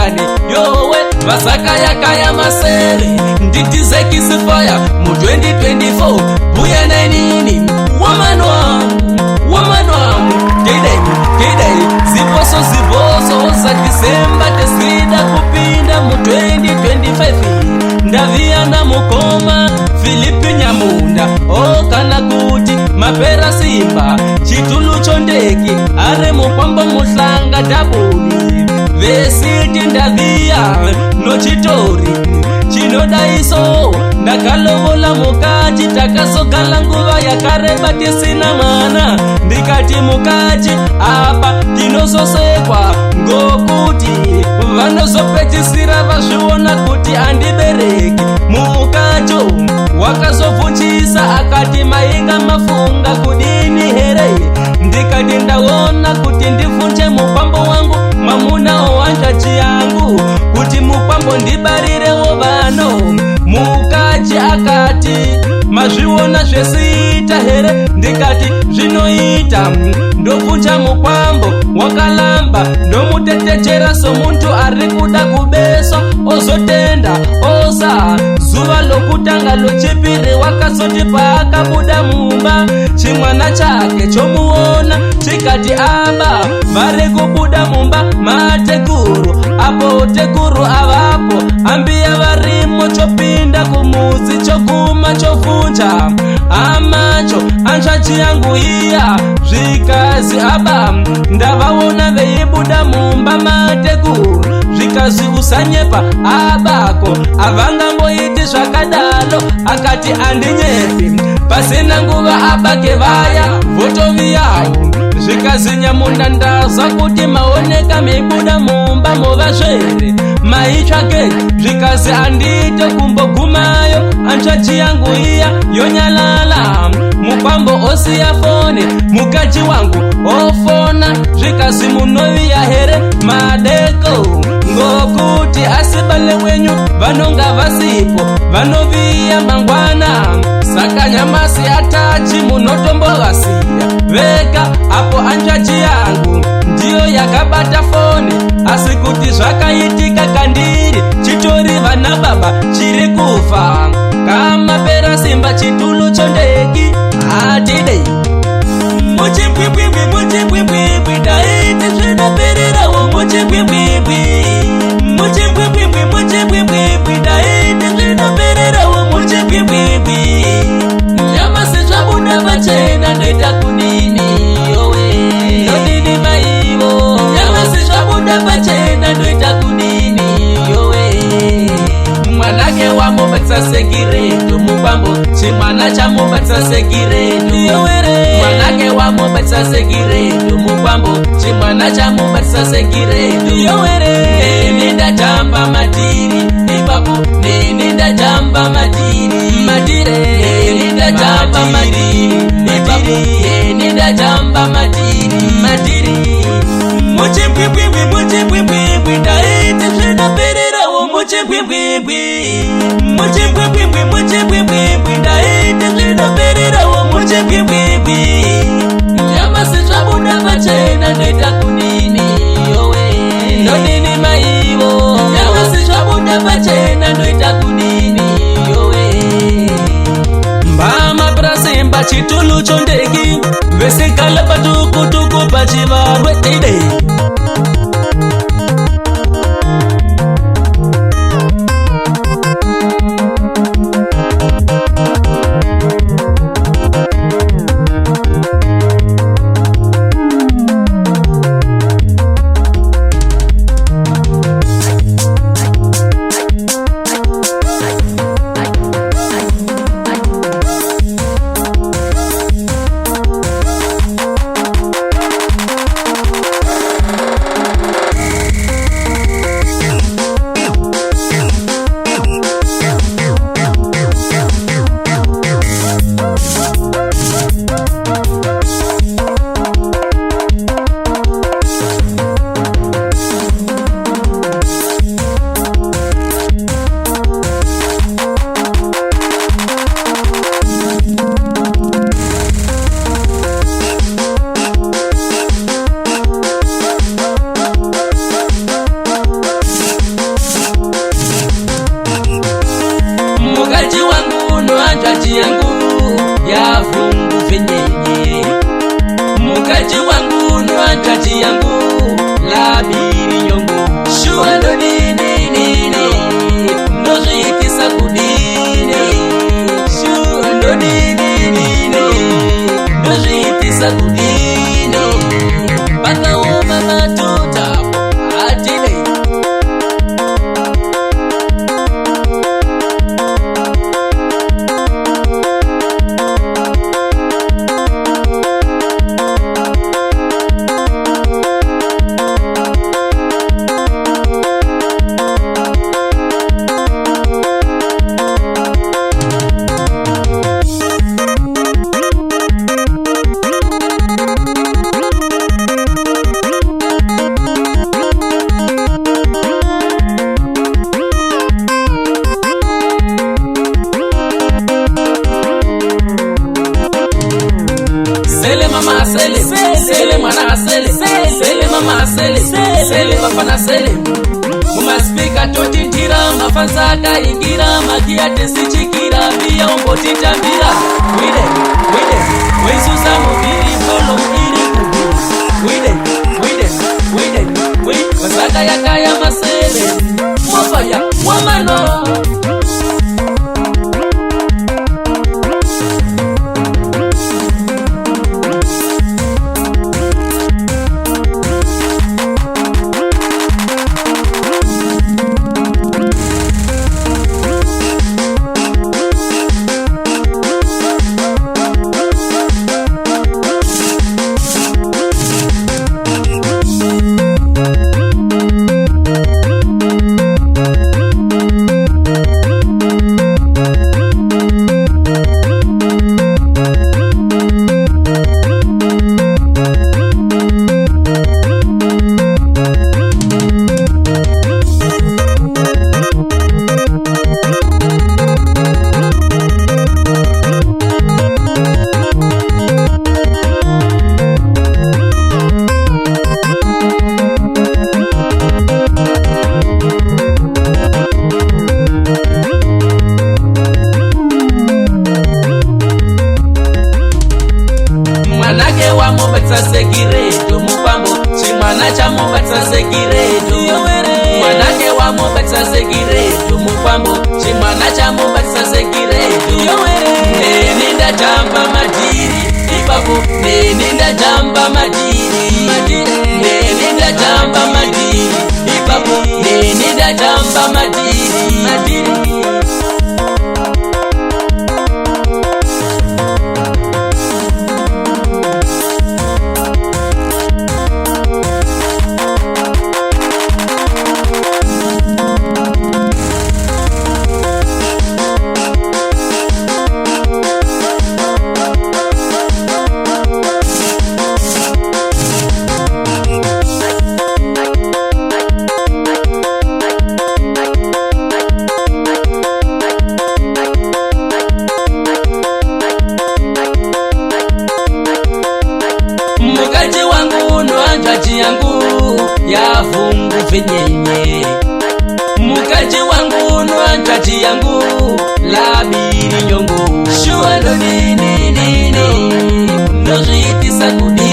ndani yowe vasakaya kaya masere nditizekisifaya mu 2024 buya nenini wamanwamu tidei ziboso za Disemba tesida kupinda mu 2025 ndavia na mukoma Filipi Nyamunda okana kuti mapera simba chitulu chondeki are mupamba muhlanga dabuni vesiti ndavia no chitori chinodaiso ndakalovola mukati takasogala nguva yakareba tisina mwana ndikati mukati apa tinozosekwa ngokuti vanozopedzisira vazviona kuti andibereki mukacho wakazobvunchisa akati mainga mafunga kudini here ndikati ndaona kuti ndivunje mupambo wangu mwamuna owanjachi yangu kuti mupambo ndibarirewo vano mukachi akati mazviona zvesiita here ndikati zvinoita ndovunja mupambo wakalamba ndomutetechera somuntu ari kuda kubeso ozotenda oza zuva lokutanga lochipiri wakazoti paakabuda mumba chimwana chake chomuona chikati aba vari kubuda mumba matekuru apo tekuru avapo ambiya varimo chopinda kumudzi choguma chovunja amacho anshachi yangu iya zvikazi aba ndavaona veibuda mumba matekuru zvikazi usanyepa abako avangamboiti zvakadalo akati andinyepi pasina nguva abake vaya votoviyawo zvikazi Nyamunda ndaza kuti maoneka meibuda mumba movazvere maitsvake zvikazi andite kumbogumayo anshachi yangu iya yonyalala mupambo osiya fone mukachi wangu ofona zvikazi munoviya here madeko ngokuti asibale wenyu vanonga vasipo vanoviya mangwana saka nyamasi atachi munotombovasiya vega apo anshachi yangu ndiyo yakabata fone asi kuti zvakaitika kandiri chitori vana baba chiri kufa kamapera simba chitulu chondeki atidei muchipwipwipwi daiti zvinopererawo muchipwipwipwi daiti zvinopererawo muchipwipwipwi nyamasi zvabuda pachena ndoita kudini yowe nodini maivo nyamasi zvabuda pachena ndoita kudini yowe mwanake wamubatisa sekiretu mupambo chimwana chamubatisa sekiretu yowere mwanake wamubatisa sekiretu mupambo chimwana chamubatisa sekiretu yowere neni ndajamba matiri ipapo neni ndajamba matire neni ndajamba matiri ipapo neni ndajamba matiri muchipwipwipwi daiti zvinopererawo muchipwipwipwi daiti zvinopererawo muchipwipwipwi nyamasi zvabuda pachena ndoita kudini yowe nodini maivo nyamasi zvabuda pachena ndoita kudini yowe mbama prasimba chitulu chondeki vesikala patukutuku pachivarwe tidei ndodididino ndozviitisa kudino pakaoma matuta atile Sele mama sele, sele mwana sele, sele mama sele, sele bafana sele. Mumaspika totitira, mafanzaka ingira, magia tesichikira, via umbotitambira. Wide, wide, weisusa mubiri, polo iri kubiri. Wide, wide, wide, wide, masaka yakaya masele. Mwafaya, mwamano. Sekiredo mupambo chimwana chamubatsa sekiredo mwanake wamubatsa sekiredo mupambo chimwana chamubatsa sekiredo neni ndatamba madiri ipapo neni ndatamba madiri neni ndatamba madiri ipapo neni ndatamba madiri Mukaji wangu nwanjwaji yangu ya vungu venyenye. Mukaji wangu nwanjwaji yangu la biri nyongo. Shua ndo nini nini nozitisa kudi